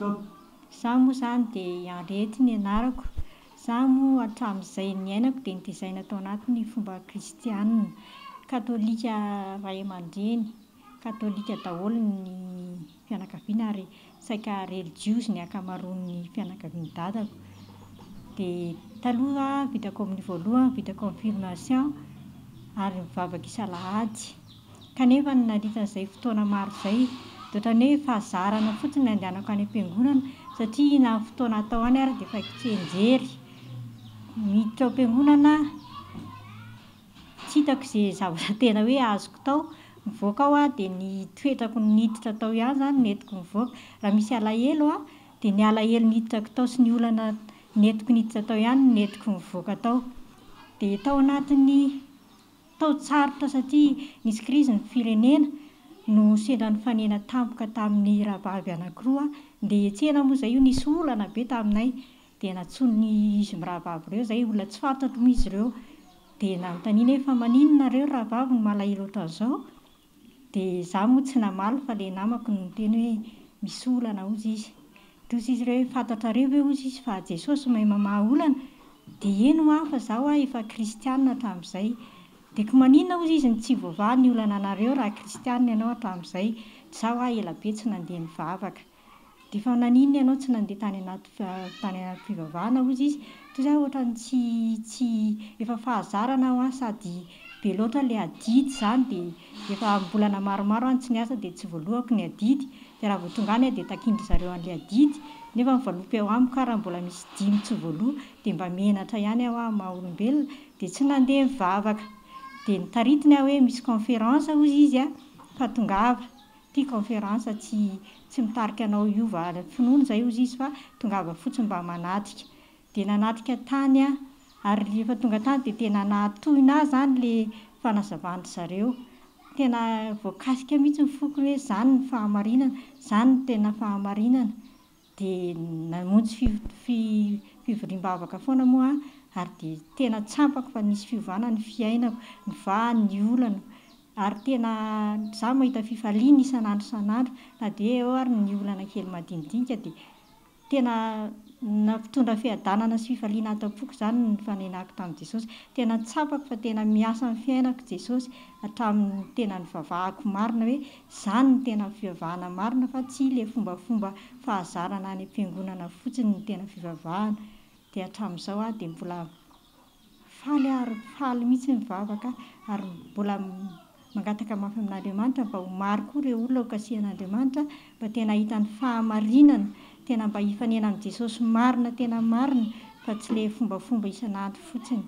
Izaho moa izany dia Arety ny anarako. Izaho moa hatramin'izay niainako dia notezaina tao anatin'ny fomba kristianina. Katôlika ray aman-dreny, katôlika daholo ny fianakaviana ary saika relijiozy ny ankamaroan'ny fianakavian'i dadako. Dia taloha vitako amin'ny voalohany, vitako confirmation ary mivavaka isalahady. Kanefa nandritran'izay fotoana maro izay dia ohatran'ny hoe fahazarana fotsiny no andehanako any am-piangonana satria na ny fotoana atao any ary dia efa tsianjery. Miditra ao am-piangonana tsy hitako izay zavatra tena hoe azoko tao. Mivoaka aho dia ny toetrako niditra tao ihany izany no entiko mivoaka. Raha misy alahelo dia ny alahelo niditrako tao sy ny olana nentiko niditra tao ihany no entiko mivoaka tao. Dia tao anatin'ny tao-tsarotra satria nisy krizy ny firenena no sendra nifanena tampoka tamin'ny rahavavy anankiroa. Dia hiantsena moa izay io nisy olana be taminay dia natsoiny izy mirahavavy ireo, izay olona tsy fantatro moa izy ireo. Dia nanontaniana hoe fa maninona ireo rahavavy no malahelo ohatran'izao? Dia izaho moa tsy namaly fa ilay namako no niteny hoe misy olana hozy izy. Dia hozy izy ireo hoe fantatrareo ve hozy izy fa Jesosy mahay mamaha olana? Dia eny ho aho fa izaho efa kristianina hatramin'izay. Dia ko maninona hozy izy no tsy voavaha ny olana anareo raha kristianina ianao hatramin'izay? Izaho ela be tsy nandeha nivavaka. Dia fa naninona ianao tsy nandeha tany anaty fivavahana hozy izy? Toy izao ohatran'ny tsy efa fahazarana aho sady be loatra ilay adidy izany dia efa mbolana maromaro any tsy niasa dia tsy voalohako ny adidy. Dia raha vao tonga any aho dia takindry zareo an'ilay adidy. Nefa mivalopy ao amiko raha mbola misy 5 tsy voaloha dia mba mihenatra ihany aho maha olombelona dia tsy nandeha nivavaka. Dia nitaritiny aho hoe misy conférence hozy izy fa tongava. Ity conférence tsy mitarika anao hiova finoana izay hozy izy fa tongava fotsiny mba manatrika. Dia nanatrika tany aho ary rehefa tonga tany dia tena nahatohina ahy izany ilay fanazavan'ny zareo. Tena voakasika mihitsy ny foko hoe izany ny fahamarinana, izany no tena fahamarinana. Dia namonjy fivoriam-bavaka foana moa aho ary dia tena tsampako fa nisy fiovana ny fiainako, ny vahany, ny olana. Ary tena izaho mahita fifaliana isan'andro na dia eo ary ny olana kely madinidinika dia tena nampitondra fiadanana sy fifaliana atam-poko izany ny fanenahako tamin'i Jesosy. Tena tsapako fa tena miasa amin'ny fiainako Jesosy hatramin'ny tena nivavahako marina hoe izany no tena fivavahana marina fa tsy ilay fombafomba fahazarana any am-piangonana fotsiny ny tena fivavahana. Dia hatramin'izao aho dia mbola faly mihitsy mivavaka ary mbola mangataka mafy amin'Andriamanitra mba ho maro koa ireo olona ho kasihan'Andriamanitra mba tena hita ny fahamarinana, tena mba hifanena amin'i Jesosy marina tena marina fa tsy ilay fombafomba isan'andro fotsiny.